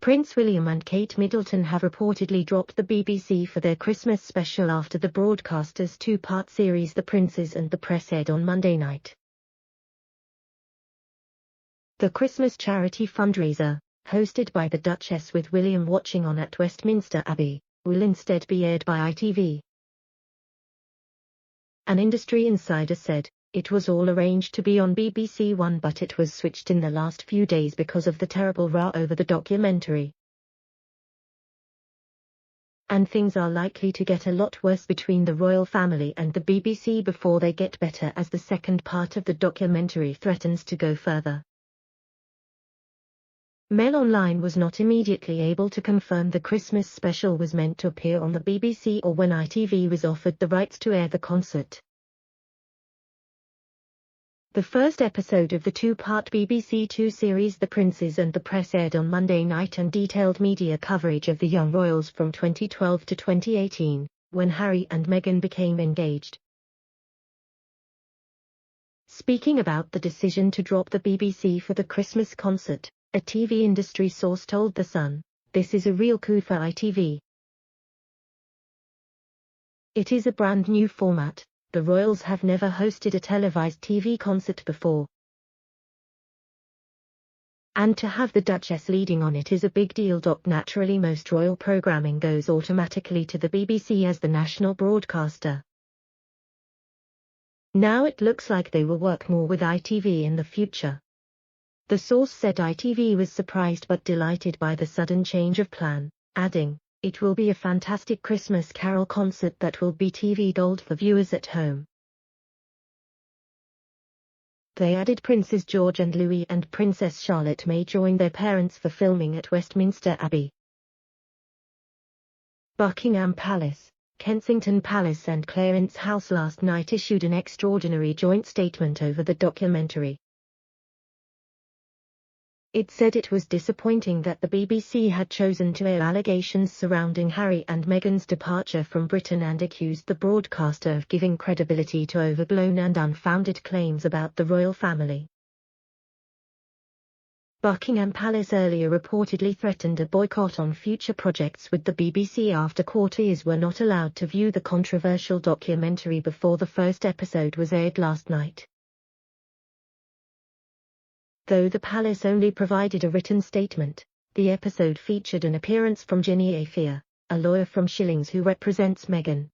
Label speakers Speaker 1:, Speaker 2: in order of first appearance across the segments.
Speaker 1: Prince William and Kate Middleton have reportedly dropped the BBC for their Christmas special after the broadcaster's two-part series The Princes and the Press aired on Monday night. The Christmas charity fundraiser, hosted by the Duchess with William watching on at Westminster Abbey, will instead be aired by ITV. An industry insider said, "It was all arranged to be on BBC One, but it was switched in the last few days because of the terrible row over the documentary. And things are likely to get a lot worse between the royal family and the BBC before they get better, as the second part of the documentary threatens to go further." Mail Online was not immediately able to confirm the Christmas special was meant to appear on the BBC or when ITV was offered the rights to air the concert. The first episode of the two-part BBC Two series The Princes and the Press aired on Monday night and detailed media coverage of the young royals from 2012 to 2018, when Harry and Meghan became engaged. Speaking about the decision to drop the BBC for the Christmas concert, a TV industry source told The Sun, "This is a real coup for ITV. It is a brand new format. The royals have never hosted a televised TV concert before. And to have the Duchess leading on it is a big deal. Naturally, most royal programming goes automatically to the BBC as the national broadcaster. Now it looks like they will work more with ITV in the future." The source said ITV was surprised but delighted by the sudden change of plan, adding, "It will be a fantastic Christmas carol concert that will be TV gold for viewers at home." They added Princes George and Louis and Princess Charlotte may join their parents for filming at Westminster Abbey. Buckingham Palace, Kensington Palace and Clarence House last night issued an extraordinary joint statement over the documentary. It said it was disappointing that the BBC had chosen to air allegations surrounding Harry and Meghan's departure from Britain and accused the broadcaster of giving credibility to overblown and unfounded claims about the royal family. Buckingham Palace earlier reportedly threatened a boycott on future projects with the BBC after courtiers were not allowed to view the controversial documentary before the first episode was aired last night. Though the palace only provided a written statement, the episode featured an appearance from Ginny Afia, a lawyer from Shillings who represents Meghan.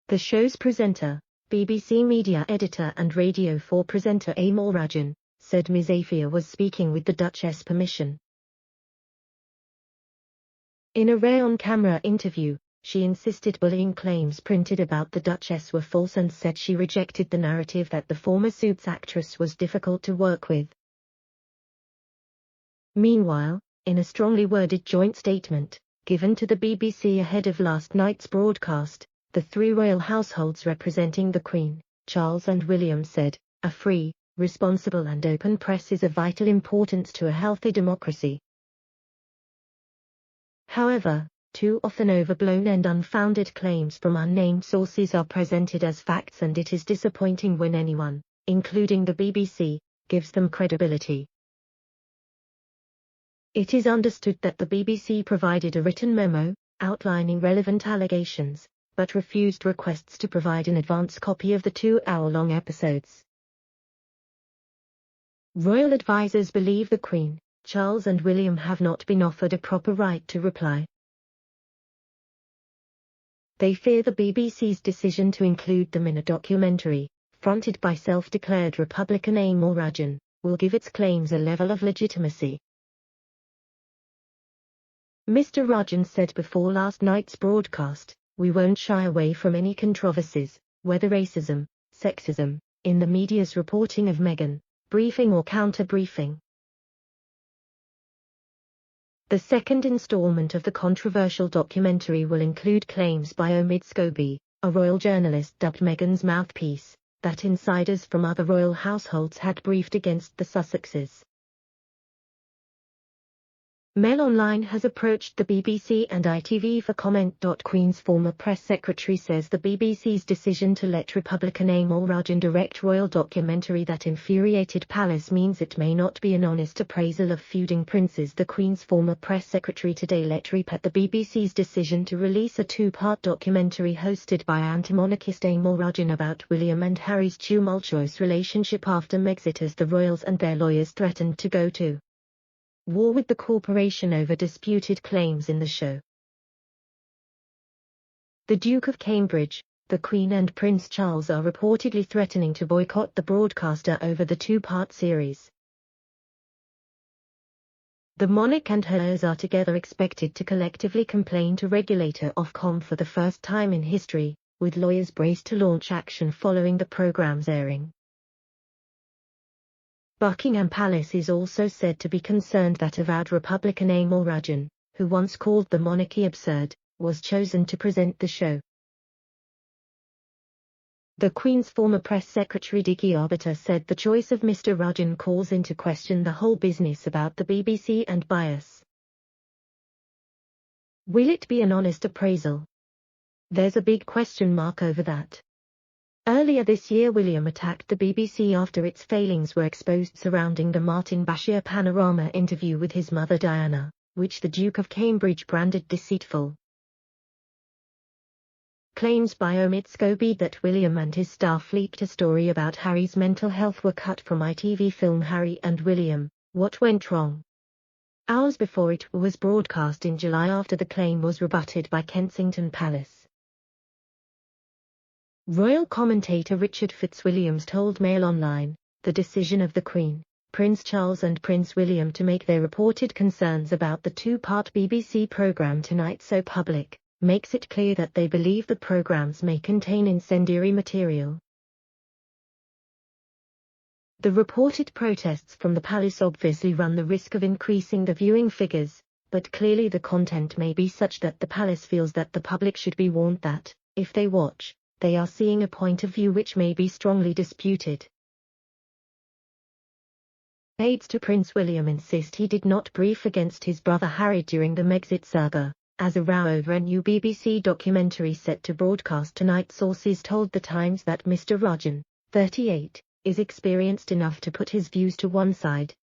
Speaker 1: The show's presenter, BBC media editor and Radio 4 presenter Amol Rajan, said Ms. Afia was speaking with the Duchess' permission. In a rare on-camera interview, she insisted bullying claims printed about the Duchess were false and said she rejected the narrative that the former Suits actress was difficult to work with. Meanwhile, in a strongly worded joint statement, given to the BBC ahead of last night's broadcast, the three royal households representing the Queen, Charles and William said, "A free, responsible and open press is of vital importance to a healthy democracy. However, too often overblown and unfounded claims from unnamed sources are presented as facts, and it is disappointing when anyone, including the BBC, gives them credibility." It is understood that the BBC provided a written memo, outlining relevant allegations, but refused requests to provide an advance copy of the 2-hour-long episodes. Royal advisers believe the Queen, Charles and William have not been offered a proper right to reply. They fear the BBC's decision to include them in a documentary, fronted by self-declared Republican Amol Rajan, will give its claims a level of legitimacy. Mr. Rajan said before last night's broadcast, "We won't shy away from any controversies, whether racism, sexism, in the media's reporting of Meghan, briefing or counter-briefing." The second installment of the controversial documentary will include claims by Omid Scobie, a royal journalist dubbed Meghan's mouthpiece, that insiders from other royal households had briefed against the Sussexes. Mail Online has approached the BBC and ITV for comment. Queen's former press secretary says the BBC's decision to let Republican Amol Rajan direct royal documentary that infuriated Palace means it may not be an honest appraisal of feuding princes. The Queen's former press secretary today let rip at the BBC's decision to release a two-part documentary hosted by anti-monarchist Amol Rajan about William and Harry's tumultuous relationship after Megxit, as the royals and their lawyers threatened to go to war with the corporation over disputed claims in the show. The Duke of Cambridge, the Queen and Prince Charles are reportedly threatening to boycott the broadcaster over the two-part series. The monarch and her heirs are together expected to collectively complain to regulator Ofcom for the first time in history, with lawyers braced to launch action following the programme's airing. Buckingham Palace is also said to be concerned that avowed Republican Amol Rajan, who once called the monarchy absurd, was chosen to present the show. The Queen's former press secretary Dicky Arbiter said the choice of Mr. Rajan calls into question the whole business about the BBC and bias. Will it be an honest appraisal? There's a big question mark over that. Earlier this year, William attacked the BBC after its failings were exposed surrounding the Martin Bashir Panorama interview with his mother Diana, which the Duke of Cambridge branded deceitful. Claims by Omid Scobie that William and his staff leaked a story about Harry's mental health were cut from ITV film Harry and William, What Went Wrong? Hours before it was broadcast in July, after the claim was rebutted by Kensington Palace. Royal commentator Richard Fitzwilliams told Mail Online, the decision of the Queen, Prince Charles and Prince William to make their reported concerns about the two-part BBC programme tonight so public, makes it clear that they believe the programmes may contain incendiary material. The reported protests from the palace obviously run the risk of increasing the viewing figures, but clearly the content may be such that the palace feels that the public should be warned that, if they watch, they are seeing a point of view which may be strongly disputed. Aides to Prince William insist he did not brief against his brother Harry during the Megxit saga, as a row over a new BBC documentary set to broadcast tonight. Sources told The Times that Mr. Rajan, 38, is experienced enough to put his views to one side.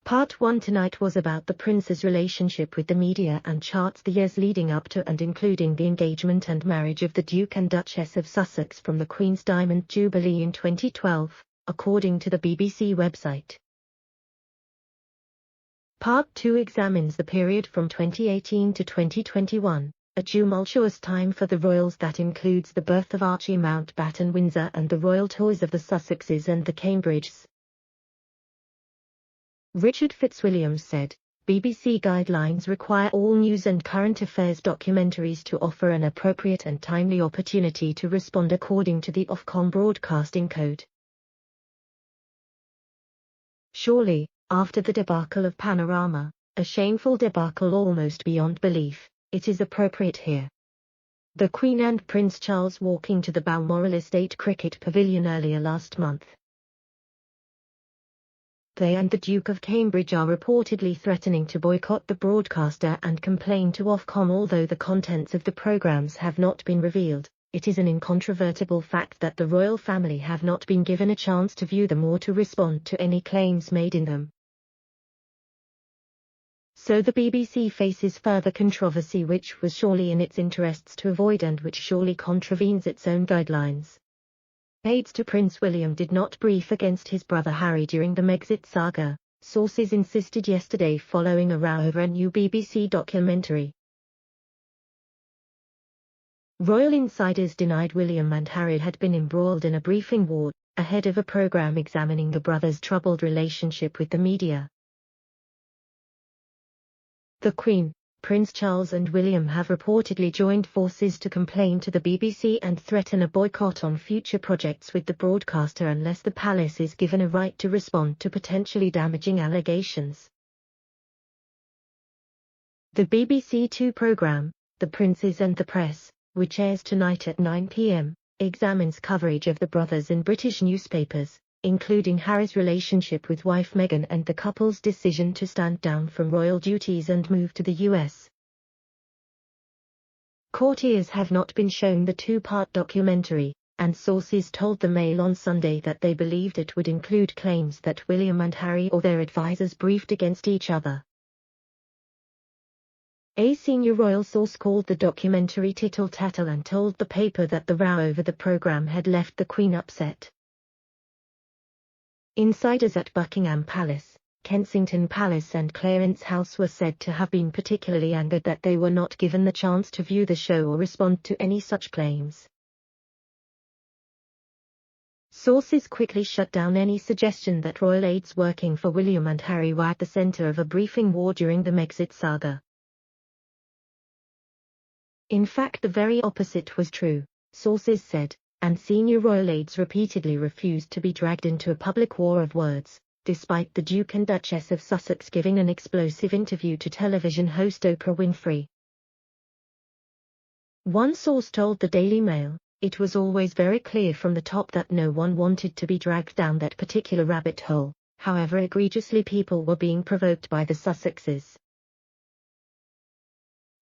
Speaker 1: Part 1 tonight was about the prince's relationship with the media and charts the years leading up to and including the engagement and marriage of the Duke and Duchess of Sussex from the Queen's Diamond Jubilee in 2012, according to the BBC website. Part 2 examines the period from 2018 to 2021, a tumultuous time for the royals that includes the birth of Archie Mountbatten Windsor and the royal tours of the Sussexes and the Cambridges. Richard Fitzwilliams said, BBC guidelines require all news and current affairs documentaries to offer an appropriate and timely opportunity to respond according to the Ofcom Broadcasting Code. Surely, after the debacle of Panorama, a shameful debacle almost beyond belief, it is appropriate here. The Queen and Prince Charles walking to the Balmoral Estate Cricket Pavilion earlier last month. They and the Duke of Cambridge are reportedly threatening to boycott the broadcaster and complain to Ofcom. Although the contents of the programmes have not been revealed, it is an incontrovertible fact that the royal family have not been given a chance to view them or to respond to any claims made in them. So the BBC faces further controversy which was surely in its interests to avoid and which surely contravenes its own guidelines. Aides to Prince William did not brief against his brother Harry during the Megxit saga, sources insisted yesterday following a row over a new BBC documentary. Royal insiders denied William and Harry had been embroiled in a briefing war, ahead of a programme examining the brothers' troubled relationship with the media. The Queen, Prince Charles and William have reportedly joined forces to complain to the BBC and threaten a boycott on future projects with the broadcaster unless the palace is given a right to respond to potentially damaging allegations. The BBC Two programme, The Princes and the Press, which airs tonight at 9 p.m, examines coverage of the brothers in British newspapers, including Harry's relationship with wife Meghan and the couple's decision to stand down from royal duties and move to the US. Courtiers have not been shown the two-part documentary, and sources told the Mail on Sunday that they believed it would include claims that William and Harry or their advisors briefed against each other. A senior royal source called the documentary tittle-tattle and told the paper that the row over the program had left the Queen upset. Insiders at Buckingham Palace, Kensington Palace and Clarence House were said to have been particularly angered that they were not given the chance to view the show or respond to any such claims. Sources quickly shut down any suggestion that royal aides working for William and Harry were at the center of a briefing war during the Megxit saga. In fact, the very opposite was true, sources said, and senior royal aides repeatedly refused to be dragged into a public war of words, despite the Duke and Duchess of Sussex giving an explosive interview to television host Oprah Winfrey. One source told the Daily Mail, "It was always very clear from the top that no one wanted to be dragged down that particular rabbit hole, however egregiously people were being provoked by the Sussexes."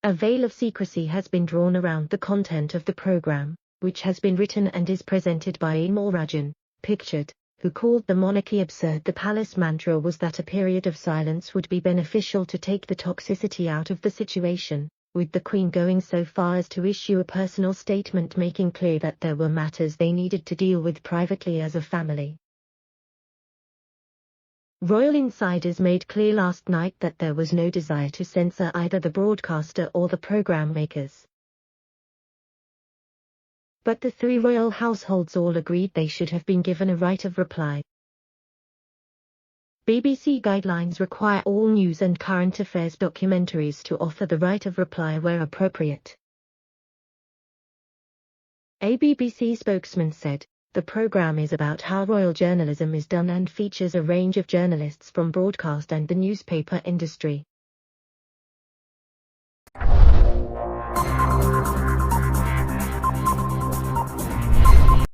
Speaker 1: A veil of secrecy has been drawn around the content of the program, which has been written and is presented by Amol Rajan, pictured, who called the monarchy absurd. The palace mantra was that a period of silence would be beneficial to take the toxicity out of the situation, with the Queen going so far as to issue a personal statement making clear that there were matters they needed to deal with privately as a family. Royal insiders made clear last night that there was no desire to censor either the broadcaster or the program makers. But the three royal households all agreed they should have been given a right of reply. BBC guidelines require all news and current affairs documentaries to offer the right of reply where appropriate. A BBC spokesman said, "The program is about how royal journalism is done and features a range of journalists from broadcast and the newspaper industry.